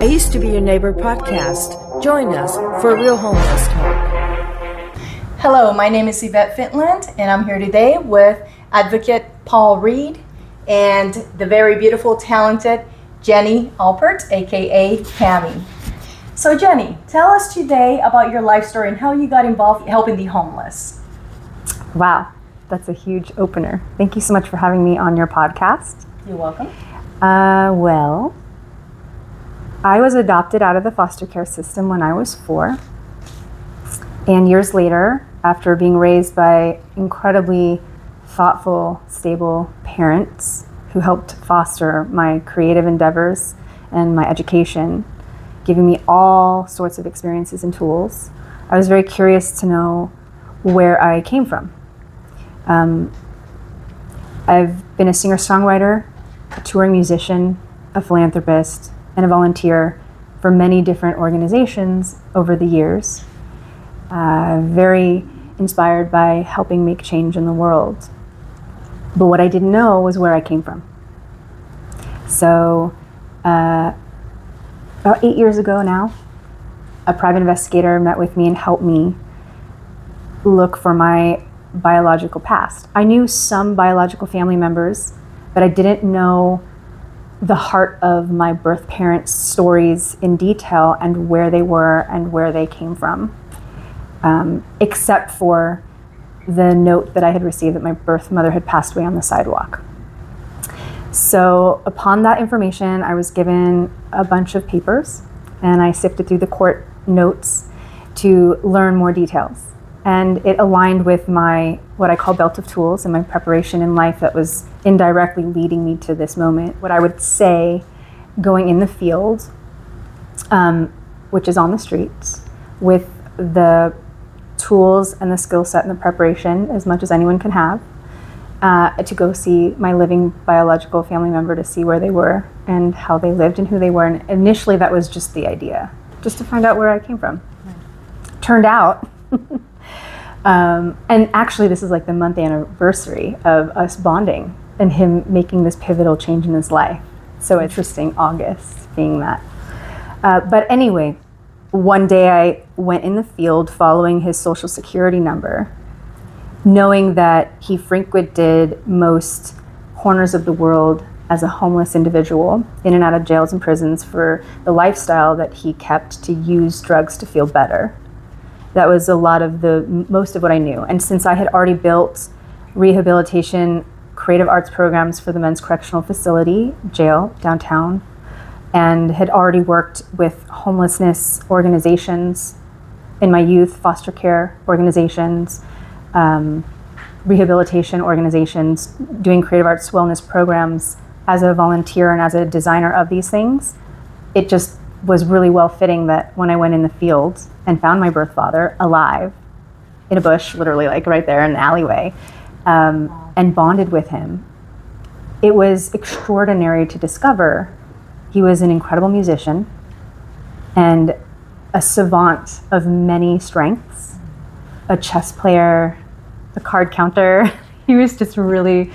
Used to Be Your Neighbor podcast. Join us for real homeless talk. Hello, my name is Yvette Fintland, and I'm here today with Advocate Paul Reed and the very beautiful, talented Jenni Alpert, AKA-CAMI. So Jenni, tell us today about your life story and how you got involved helping the homeless. Wow, that's a huge opener. Thank you so much for having me on your podcast. You're welcome. Well, I was adopted out of the foster care system when I was 4. And years later, after being raised by incredibly thoughtful, stable parents who helped foster my creative endeavors and my education, giving me all sorts of experiences and tools, I was very curious to know where I came from. I've been a singer-songwriter, a touring musician, a philanthropist, and a volunteer for many different organizations over the years. Very inspired by helping make change in the world. But what I didn't know was where I came from. So about 8 years ago now, a private investigator met with me and helped me look for my biological past. I knew some biological family members, but I didn't know the heart of my birth parents' stories in detail and where they were and where they came from, except for the note that I had received that my birth mother had passed away on the sidewalk. So upon that information, I was given a bunch of papers and I sifted through the court notes to learn more details. And it aligned with my, what I call belt of tools and my preparation in life that was indirectly leading me to this moment. What I would say going in the field, which is on the streets, with the tools and the skill set and the preparation as much as anyone can have, to go see my living biological family member, to see where they were and how they lived and who they were. And initially that was just the idea, just to find out where I came from. Turned out, and actually this is like the month anniversary of us bonding and him making this pivotal change in his life. So interesting, August being that. But anyway, one day I went in the field following his social security number, knowing that he frequented most corners of the world as a homeless individual, in and out of jails and prisons for the lifestyle that he kept to use drugs to feel better. That was a lot of most of what I knew. And since I had already built rehabilitation, creative arts programs for the men's correctional facility, jail, downtown, and had already worked with homelessness organizations in my youth, foster care organizations, rehabilitation organizations, doing creative arts wellness programs as a volunteer and as a designer of these things, it just was really well fitting that when I went in the field and found my birth father alive in a bush, literally like right there in an alleyway, and bonded with him, it was extraordinary to discover he was an incredible musician and a savant of many strengths, a chess player, a card counter. He was just really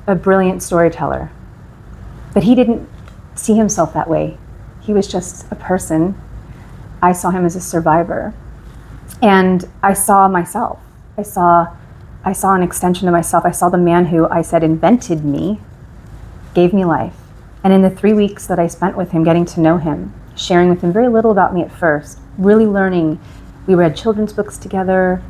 a brilliant storyteller. But he didn't see himself that way. He was just a person. I saw him as a survivor. And I saw myself. I saw an extension of myself. I saw the man who I said invented me, gave me life. And in the 3 weeks that I spent with him, getting to know him, sharing with him very little about me at first, really learning, we read children's books together,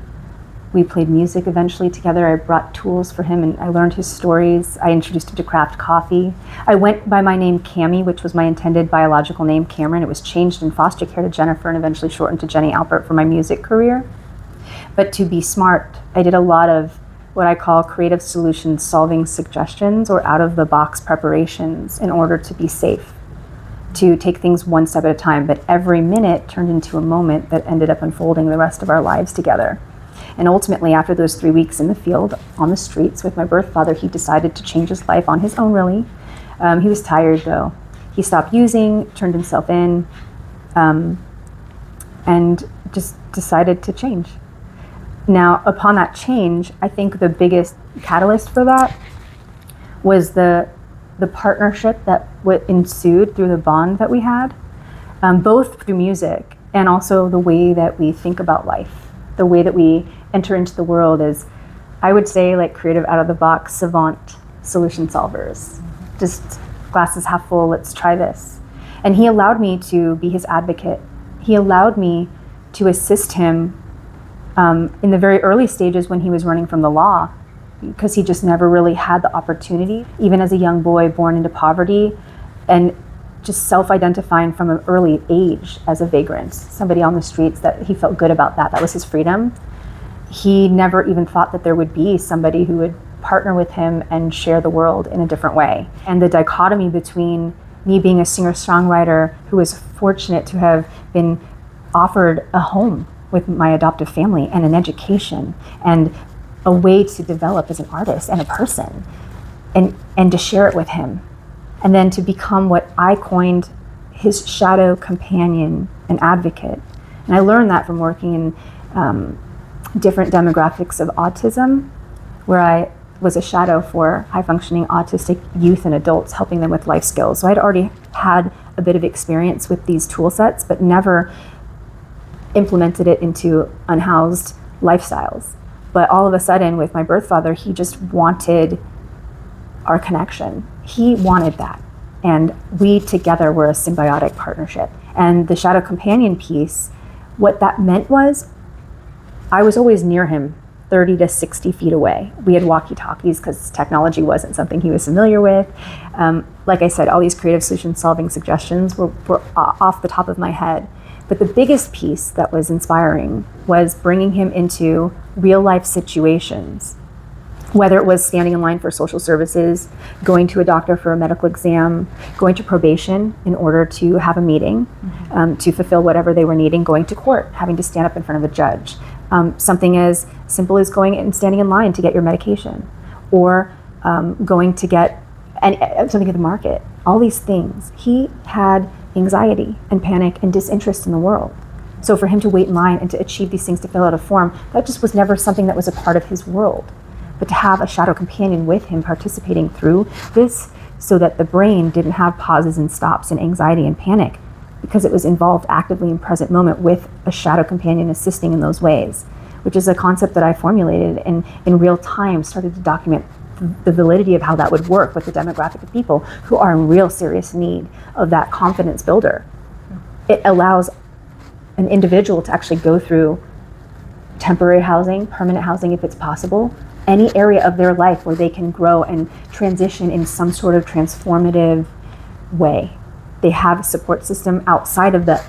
we played music eventually together. I brought tools for him and I learned his stories. I introduced him to craft coffee. I went by my name Cami, which was my intended biological name, Cameron. It was changed in foster care to Jennifer and eventually shortened to Jenni Alpert for my music career. But to be smart, I did a lot of what I call creative solutions, solving suggestions or out-of-the-box preparations in order to be safe, to take things one step at a time. But every minute turned into a moment that ended up unfolding the rest of our lives together. And ultimately, after those 3 weeks in the field, on the streets with my birth father, he decided to change his life on his own, really. He was tired, though. He stopped using, turned himself in, and just decided to change. Now, upon that change, I think the biggest catalyst for that was the partnership that ensued through the bond that we had. both through music and also the way that we think about life, the way that we enter into the world is, I would say, like creative out-of-the-box savant solution solvers. Just glasses half full, let's try this. And he allowed me to be his advocate. He allowed me to assist him in the very early stages when he was running from the law, because he just never really had the opportunity, even as a young boy born into poverty and just self-identifying from an early age as a vagrant, somebody on the streets, that he felt good about that. That was his freedom. He never even thought that there would be somebody who would partner with him and share the world in a different way. And the dichotomy between me being a singer-songwriter who was fortunate to have been offered a home with my adoptive family and an education and a way to develop as an artist and a person, and to share it with him, and then to become what I coined his shadow companion and advocate. And I learned that from working in different demographics of autism, where I was a shadow for high-functioning autistic youth and adults, helping them with life skills. So I'd already had a bit of experience with these tool sets, but never implemented it into unhoused lifestyles. But all of a sudden, with my birth father, he just wanted our connection. He wanted that. And we together were a symbiotic partnership. And the shadow companion piece, what that meant was, I was always near him, 30 to 60 feet away. We had walkie-talkies because technology wasn't something he was familiar with. Like I said, all these creative solution solving suggestions were off the top of my head. But the biggest piece that was inspiring was bringing him into real life situations, whether it was standing in line for social services, going to a doctor for a medical exam, going to probation in order to have a meeting, to fulfill whatever they were needing, going to court, having to stand up in front of a judge. Something as simple as going and standing in line to get your medication, or going to get something at the market. All these things. He had anxiety and panic and disinterest in the world. So for him to wait in line and to achieve these things, to fill out a form, that just was never something that was a part of his world. But to have a shadow companion with him participating through this, so that the brain didn't have pauses and stops and anxiety and panic, because it was involved actively in present moment with a shadow companion assisting in those ways, which is a concept that I formulated and in real time started to document the validity of how that would work with the demographic of people who are in real serious need of that confidence builder. It allows an individual to actually go through temporary housing, permanent housing if it's possible, any area of their life where they can grow and transition in some sort of transformative way. They have a support system outside of the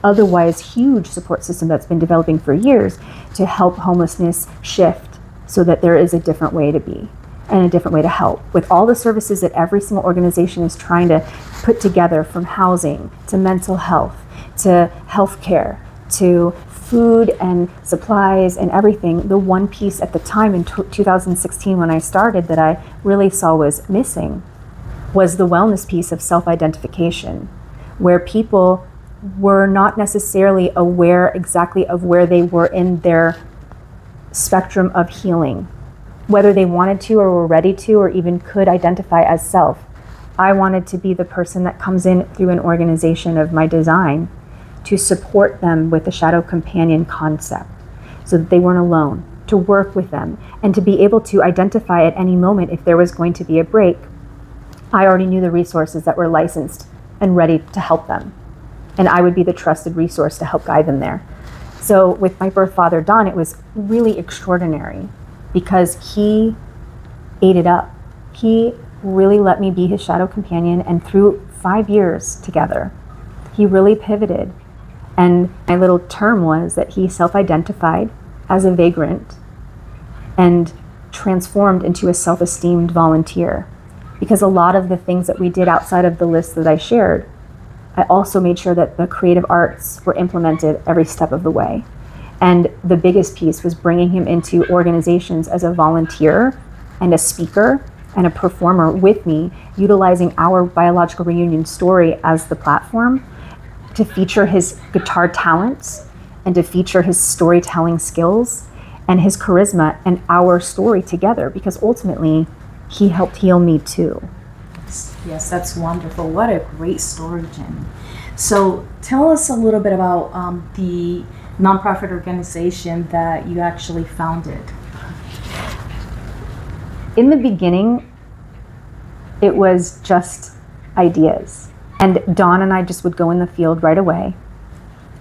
otherwise huge support system that's been developing for years to help homelessness shift so that there is a different way to be and a different way to help, with all the services that every single organization is trying to put together, from housing to mental health to healthcare to food and supplies and everything. The one piece at the time in 2016 when I started that I really saw was missing was the wellness piece of self-identification, where people were not necessarily aware exactly of where they were in their spectrum of healing, whether they wanted to or were ready to or even could identify as self. I wanted to be the person that comes in through an organization of my design to support them with the shadow companion concept so that they weren't alone, to work with them, and to be able to identify at any moment if there was going to be a break. I already knew the resources that were licensed and ready to help them, and I would be the trusted resource to help guide them there. So with my birth father, Don, it was really extraordinary because he ate it up. He really let me be his shadow companion, and through 5 years together, he really pivoted. And my little term was that he self-identified as a vagrant and transformed into a self-esteemed volunteer. Because a lot of the things that we did outside of the list that I shared, I also made sure that the creative arts were implemented every step of the way. And the biggest piece was bringing him into organizations as a volunteer and a speaker and a performer with me, utilizing our biological reunion story as the platform to feature his guitar talents and to feature his storytelling skills and his charisma and our story together, because ultimately he helped heal me too. Yes, that's wonderful. What a great story, Jenny. So tell us a little bit about the nonprofit organization that you actually founded. In the beginning, it was just ideas. And Dawn and I just would go in the field right away,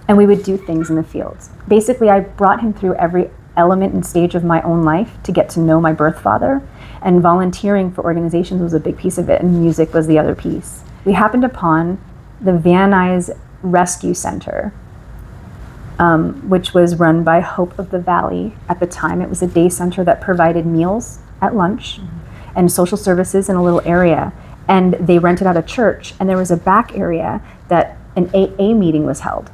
and we would do things in the fields. Basically, I brought him through every element and stage of my own life to get to know my birth father, and volunteering for organizations was a big piece of it, and music was the other piece. We happened upon the Van Nuys Rescue Center, which was run by Hope of the Valley. At the time, it was a day center that provided meals at lunch and social services in a little area. And they rented out a church, and there was a back area that an AA meeting was held.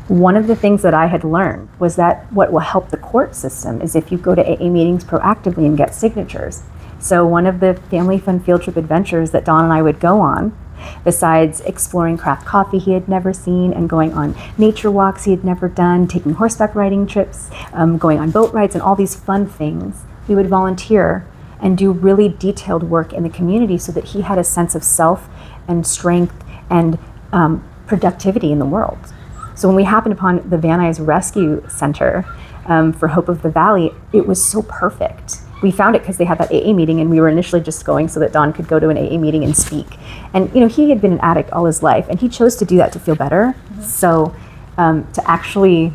One of the things that I had learned was that what will help the court system is if you go to AA meetings proactively and get signatures. So one of the family fun field trip adventures that Dawn and I would go on, besides exploring craft coffee he had never seen and going on nature walks he had never done, taking horseback riding trips, going on boat rides and all these fun things, we would volunteer and do really detailed work in the community so that he had a sense of self and strength and productivity in the world. So when we happened upon the Van Nuys Rescue Center for Hope of the Valley, it was so perfect. We found it because they had that AA meeting, and we were initially just going so that Dawn could go to an AA meeting and speak. And he had been an addict all his life, and he chose to do that to feel better. So to actually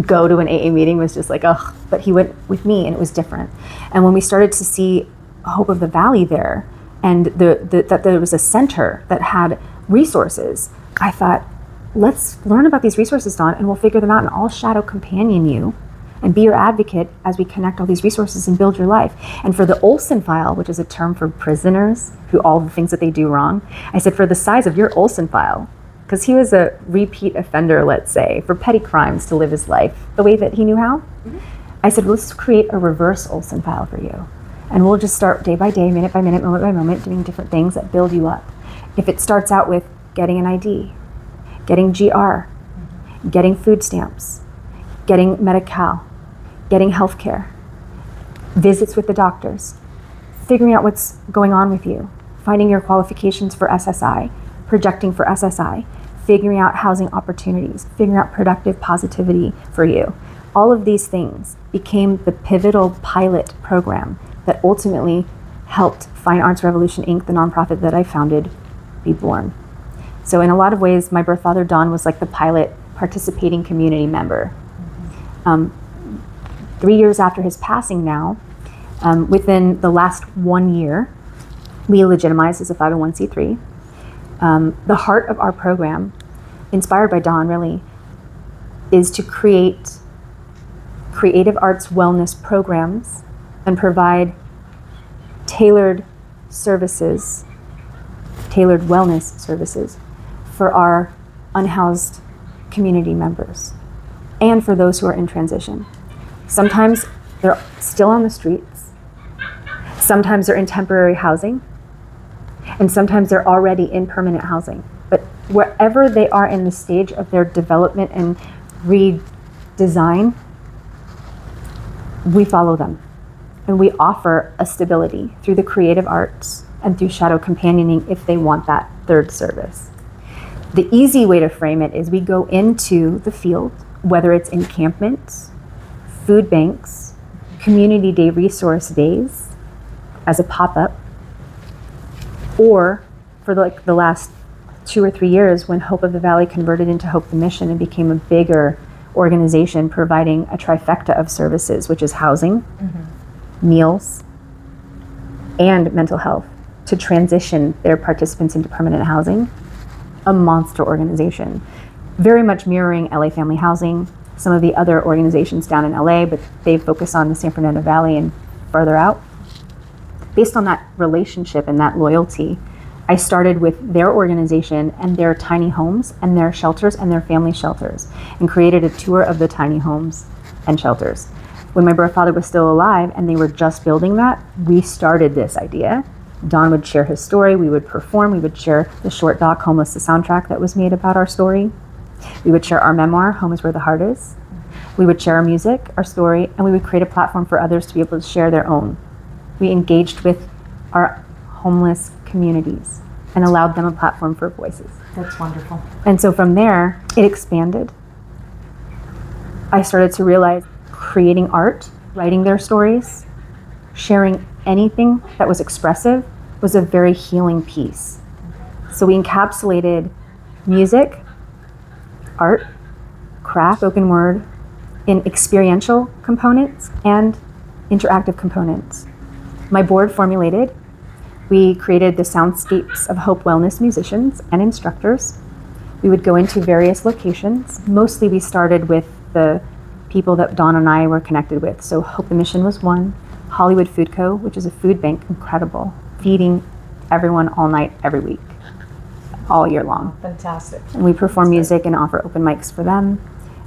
go to an AA meeting was just like, ugh, but he went with me and it was different. And when we started to see Hope of the Valley there, and that there was a center that had resources, I thought, let's learn about these resources, Dawn, and we'll figure them out, and I'll shadow companion you and be your advocate as we connect all these resources and build your life. And for the Olsen file, which is a term for prisoners who all the things that they do wrong, I said, for the size of your Olsen file, because he was a repeat offender, let's say, for petty crimes to live his life the way that he knew how. I said, let's create a reverse Olsen file for you. And we'll just start day by day, minute by minute, moment by moment, doing different things that build you up. If it starts out with getting an ID, getting GR, getting food stamps, getting Medi-Cal, getting health care, visits with the doctors, figuring out what's going on with you, finding your qualifications for SSI, projecting for SSI, figuring out housing opportunities, figuring out productive positivity for you. All of these things became the pivotal pilot program that ultimately helped Fine Arts Revolution, Inc., the nonprofit that I founded, be born. So in a lot of ways, my birth father, Don, was like the pilot participating community member. 3 years after his passing now, within the last 1 year, we legitimized as a 501c3. The heart of our program, inspired by Don really, is to create creative arts wellness programs and provide tailored services, tailored wellness services for our unhoused community members and for those who are in transition. Sometimes they're still on the streets, sometimes they're in temporary housing, and sometimes they're already in permanent housing. But wherever they are in the stage of their development and redesign, we follow them. And we offer a stability through the creative arts and through shadow companioning if they want that third service. The easy way to frame it is we go into the field, whether it's encampments, food banks, community day resource days as a pop-up, or for the last 2 or 3 years when Hope of the Valley converted into Hope the Mission and became a bigger organization providing a trifecta of services, which is housing, meals, and mental health, to transition their participants into permanent housing. A monster organization, very much mirroring LA Family Housing, some of the other organizations down in LA, but they focus on the San Fernando Valley and further out. Based on that relationship and that loyalty, I started with their organization and their tiny homes and their shelters and their family shelters, and created a tour of the tiny homes and shelters. When my birth father was still alive and they were just building that, we started this idea. Don would share his story, we would perform, we would share the short doc, Homeless, the soundtrack that was made about our story. We would share our memoir, Home is Where the Heart Is. We would share our music, our story, and we would create a platform for others to be able to share their own. We engaged with our homeless communities and allowed them a platform for voices. That's wonderful. And so from there, it expanded. I started to realize creating art, writing their stories, sharing anything that was expressive was a very healing piece. So we encapsulated music, art, craft, spoken word, in experiential components and interactive components. My board formulated. We created the soundscapes of Hope Wellness musicians and instructors. We would go into various locations. Mostly we started with the people that Dawn and I were connected with. So Hope the Mission was one. Hollywood Food Co., which is a food bank, incredible, feeding everyone all night, every week, all year long. Fantastic. And we perform music and offer open mics for them.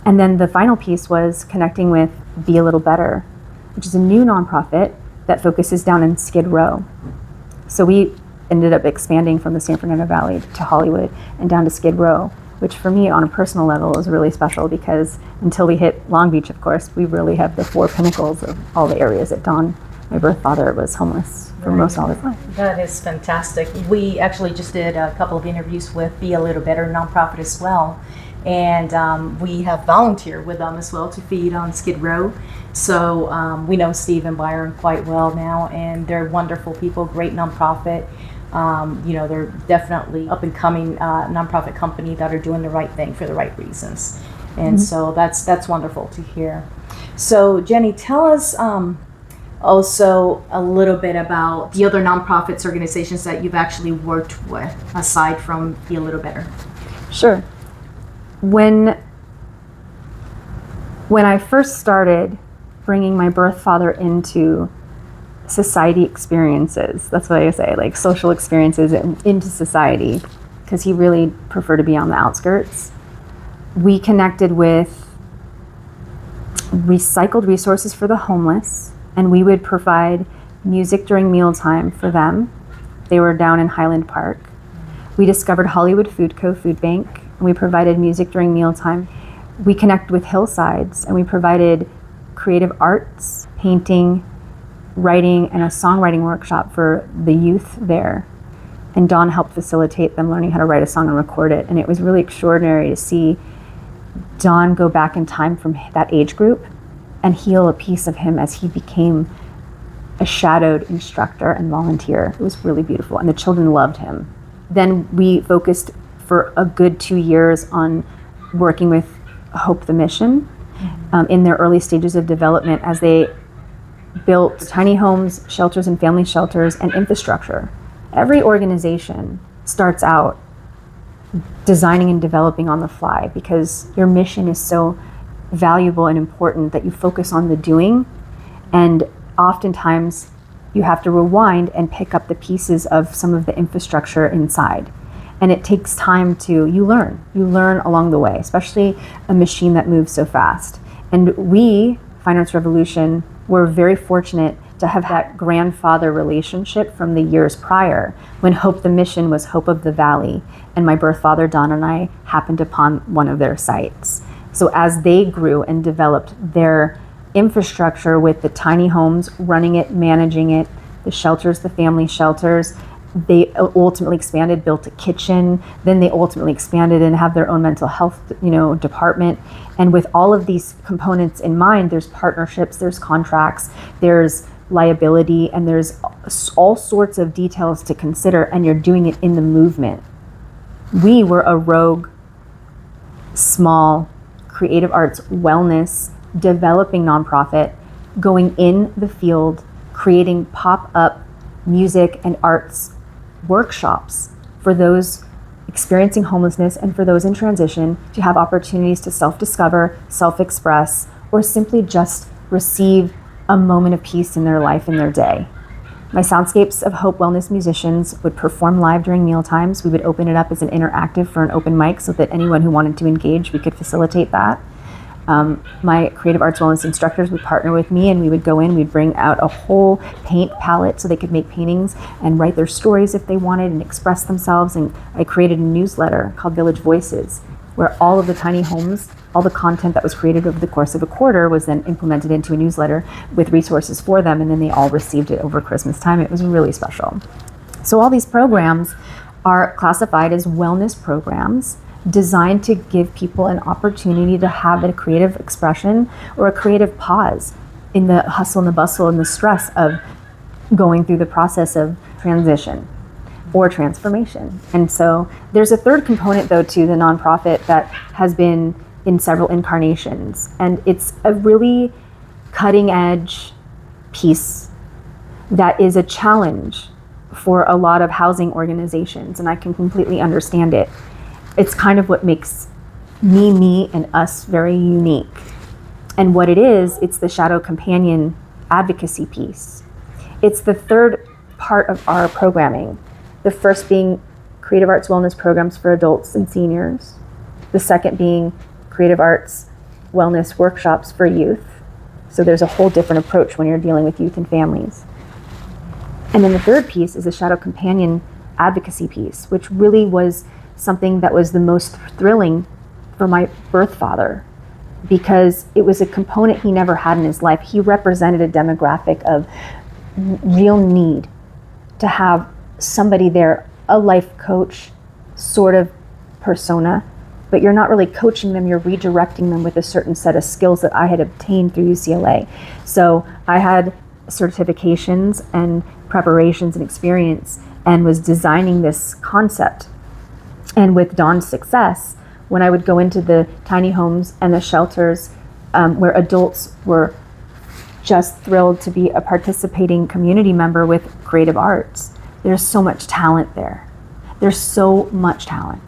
And then the final piece was connecting with Be a Little Better, which is a new nonprofit that focuses down in Skid Row. So we ended up expanding from the San Fernando Valley to Hollywood and down to Skid Row, which for me on a personal level is really special because until we hit Long Beach, of course, we really have the four pinnacles of all the areas that Dawn, my birth father, was homeless for most all his life. That is fantastic. We actually just did a couple of interviews with Be a Little Better nonprofit as well. And we have volunteered with them as well to feed on Skid Row. So we know Steve and Byron quite well now, and they're wonderful people, great nonprofit. They're definitely up and coming nonprofit company that are doing the right thing for the right reasons. And so that's wonderful to hear. So Jenni, tell us also a little bit about the other nonprofits organizations that you've actually worked with aside from Be a Little Better. Sure. When I first started bringing my birth father into society experiences, that's what I say, like social experiences into society, because he really preferred to be on the outskirts, we connected with recycled resources for the homeless, and we would provide music during mealtime for them. They were down in Highland Park. We discovered Hollywood Food Co. Food Bank, and we provided music during mealtime. We connect with Hillsides, and we provided creative arts, painting, writing, and a songwriting workshop for the youth there. And Dawn helped facilitate them learning how to write a song and record it. And it was really extraordinary to see Dawn go back in time from that age group and heal a piece of him as he became a shadowed instructor and volunteer. It was really beautiful, and the children loved him. Then we focused for a good 2 years on working with Hope the Mission in their early stages of development as they built tiny homes, shelters and family shelters, and infrastructure. Every organization starts out designing and developing on the fly because your mission is so valuable and important that you focus on the doing, and oftentimes you have to rewind and pick up the pieces of some of the infrastructure inside. And it takes time you learn along the way, especially a machine that moves so fast. And we, Fine Arts Revolution, were very fortunate to have that grandfather relationship from the years prior when Hope the Mission was Hope of the Valley, and my birth father, Don, and I happened upon one of their sites. So as they grew and developed their infrastructure with the tiny homes, running it, managing it, the shelters, the family shelters, they ultimately expanded, built a kitchen, then they ultimately expanded and have their own mental health, department. And with all of these components in mind, there's partnerships, there's contracts, there's liability, and there's all sorts of details to consider, and you're doing it in the movement. We were a rogue, small, creative arts, wellness, developing nonprofit, going in the field, creating pop-up music and arts workshops for those experiencing homelessness and for those in transition to have opportunities to self-discover, self-express, or simply just receive a moment of peace in their life and their day. My Soundscapes of Hope Wellness musicians would perform live during meal times. We would open it up as an interactive for an open mic so that anyone who wanted to engage, we could facilitate that. My creative arts wellness instructors would partner with me, and we would go in, we'd bring out a whole paint palette so they could make paintings and write their stories if they wanted and express themselves. And I created a newsletter called Village Voices, where all of the tiny homes, all the content that was created over the course of a quarter was then implemented into a newsletter with resources for them, and then they all received it over Christmas time. It was really special. So all these programs are classified as wellness programs designed to give people an opportunity to have a creative expression or a creative pause in the hustle and the bustle and the stress of going through the process of transition or transformation. And so there's a third component, though, to the nonprofit that has been in several incarnations. And it's a really cutting edge piece that is a challenge for a lot of housing organizations. And I can completely understand it. It's kind of what makes me, and us very unique. And what it is, it's the shadow companion advocacy piece. It's the third part of our programming. The first being creative arts wellness programs for adults and seniors. The second being creative arts wellness workshops for youth. So there's a whole different approach when you're dealing with youth and families. And then the third piece is the shadow companion advocacy piece, which really was something that was the most thrilling for my birth father, because it was a component he never had in his life. He represented a demographic of real need to have somebody there, a life coach sort of persona, but you're not really coaching them, you're redirecting them with a certain set of skills that I had obtained through UCLA. So I had certifications and preparations and experience and was designing this concept. And with Dawn's success, when I would go into the tiny homes and the shelters where adults were just thrilled to be a participating community member with creative arts, there's so much talent there. There's so much talent.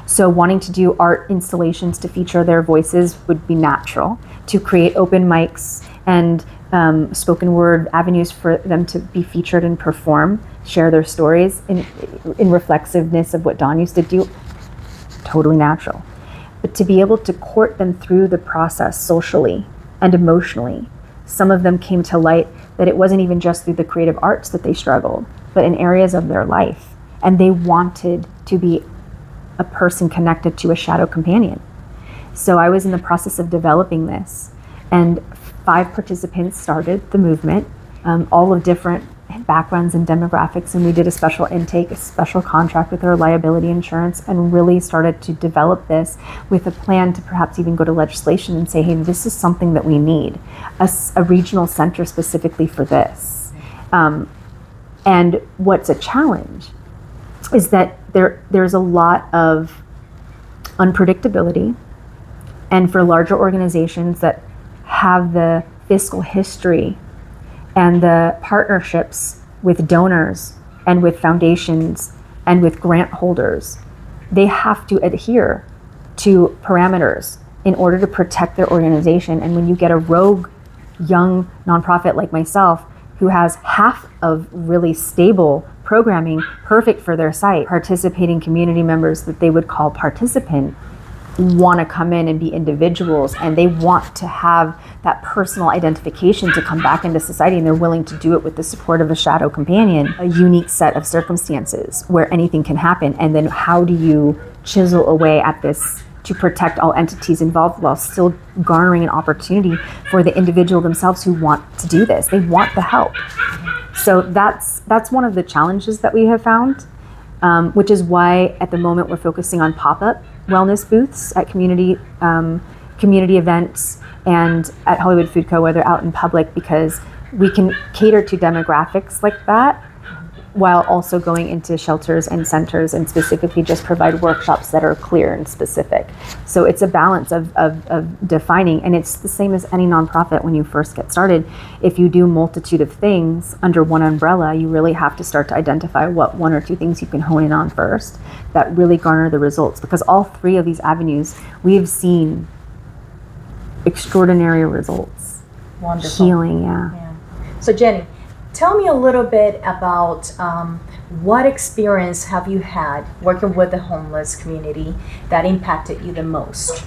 So wanting to do art installations to feature their voices would be natural. To create open mics and spoken word avenues for them to be featured and perform, share their stories in reflexiveness of what Dawn used to do, totally natural. But to be able to court them through the process socially and emotionally, some of them came to light that it wasn't even just through the creative arts that they struggled, but in areas of their life. And they wanted to be a person connected to a shadow companion. So I was in the process of developing this, and 5 participants started the movement, all of different backgrounds and demographics, and we did a special intake, a special contract with our liability insurance, and really started to develop this with a plan to perhaps even go to legislation and say, hey, this is something that we need, a regional center specifically for this. And what's a challenge is that there's a lot of unpredictability, and for larger organizations that have the fiscal history and the partnerships with donors and with foundations and with grant holders, they have to adhere to parameters in order to protect their organization. And when you get a rogue young nonprofit like myself who has half of really stable programming perfect for their site, participating community members that they would call participant want to come in and be individuals, and they want to have that personal identification to come back into society, and they're willing to do it with the support of a shadow companion, a unique set of circumstances where anything can happen. And then how do you chisel away at this to protect all entities involved while still garnering an opportunity for the individual themselves who want to do this? They want the help. So that's one of the challenges that we have found, which is why at the moment we're focusing on pop-up wellness booths at community events and at Hollywood Food Co. where they're out in public, because we can cater to demographics like that while also going into shelters and centers and specifically just provide workshops that are clear and specific. So it's a balance of defining, and it's the same as any nonprofit when you first get started. If you do a multitude of things under one umbrella, you really have to start to identify what 1 or 2 things you can hone in on first that really garner the results, because all 3 of these avenues, we've seen extraordinary results. Wonderful. Healing, yeah. So Jenni, tell me a little bit about what experience have you had working with the homeless community that impacted you the most,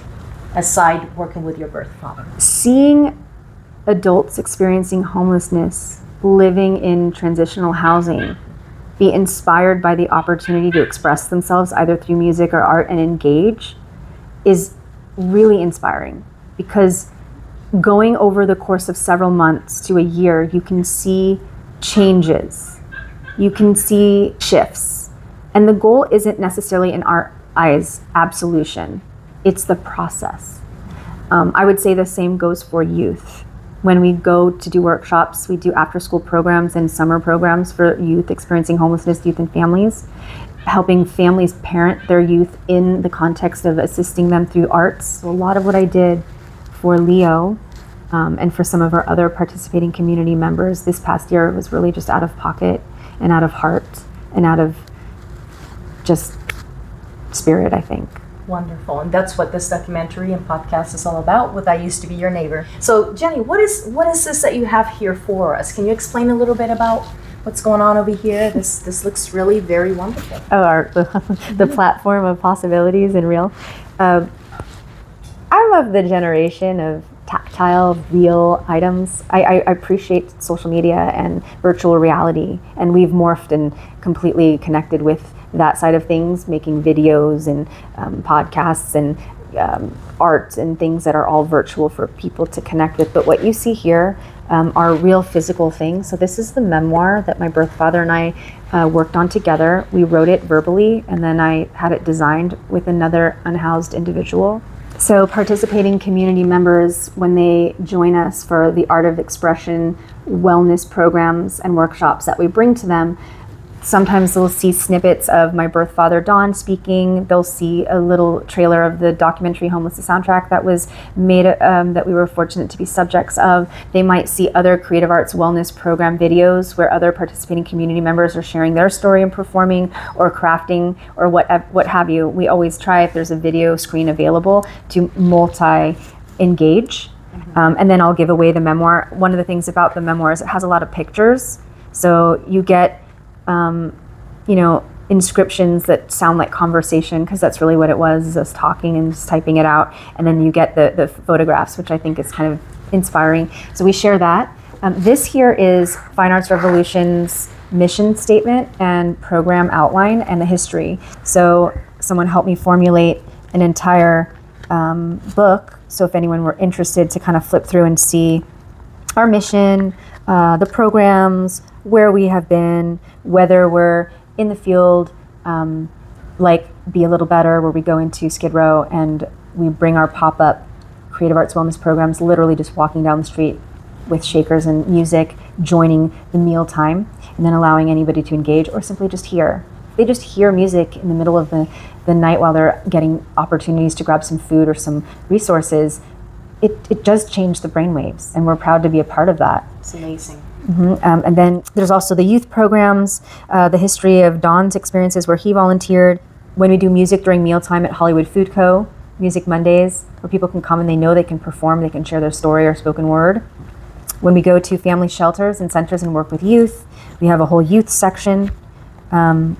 aside working with your birth father? Seeing adults experiencing homelessness, living in transitional housing, be inspired by the opportunity to express themselves either through music or art and engage is really inspiring, because going over the course of several months to a year, you can see changes you can see shifts. And the goal isn't necessarily in our eyes absolution, it's the process. I would say the same goes for youth. When we go to do workshops, we do after-school programs and summer programs for youth experiencing homelessness, youth and families, helping families parent their youth in the context of assisting them through arts. So a lot of what I did for Leo and for some of our other participating community members this past year was really just out of pocket and out of heart and out of just spirit, I think. Wonderful, and that's what this documentary and podcast is all about with I Used to Be Your Neighbor. So Jenni, what is this that you have here for us? Can you explain a little bit about what's going on over here? This looks really very wonderful. The platform of possibilities and real. I'm of the generation of tactile, real items. I appreciate social media and virtual reality, and we've morphed and completely connected with that side of things, making videos and podcasts and art and things that are all virtual for people to connect with. But what you see here are real physical things. So this is the memoir that my birth father and I worked on together. We wrote it verbally, and then I had it designed with another unhoused individual. So participating community members, when they join us for the art of expression, wellness programs and workshops that we bring to them, sometimes they'll see snippets of my birth father, Don, speaking. They'll see a little trailer of the documentary Homeless soundtrack that was made, that we were fortunate to be subjects of. They might see other creative arts wellness program videos where other participating community members are sharing their story and performing or crafting or what have you. We always try, if there's a video screen available, to multi-engage. And then I'll give away the memoir. One of the things about the memoir is it has a lot of pictures. So you get inscriptions that sound like conversation, because that's really what it was, us talking and just typing it out. And then you get the photographs, which I think is kind of inspiring. So we share that. This here is Fine Arts Revolution's mission statement and program outline and the history. So someone helped me formulate an entire book. So if anyone were interested to kind of flip through and see our mission, the programs, where we have been, whether we're in the field, like Be a Little Better, where we go into Skid Row and we bring our pop-up creative arts wellness programs, literally just walking down the street with shakers and music, joining the meal time, and then allowing anybody to engage or simply just hear. They just hear music in the middle of the night while they're getting opportunities to grab some food or some resources. It does change the brainwaves, and we're proud to be a part of that. It's amazing. And then there's also the youth programs, the history of Don's experiences where he volunteered. When we do music during mealtime at Hollywood Food Co., Music Mondays, where people can come and they know they can perform, they can share their story or spoken word. When we go to family shelters and centers and work with youth, we have a whole youth section, and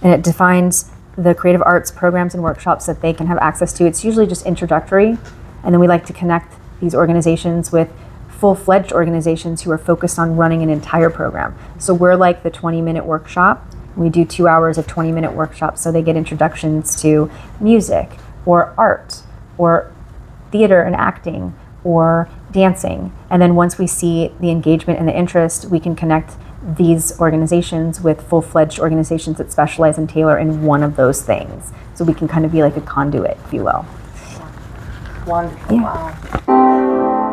it defines the creative arts programs and workshops that they can have access to. It's usually just introductory, and then we like to connect these organizations with full-fledged organizations who are focused on running an entire program. So we're like the 20-minute workshop. We do 2 hours of 20-minute workshops, so they get introductions to music or art or theater and acting or dancing. And then once we see the engagement and the interest, we can connect these organizations with full-fledged organizations that specialize and tailor in one of those things. So we can kind of be like a conduit, if you will. Wonderful. Yeah. Wow.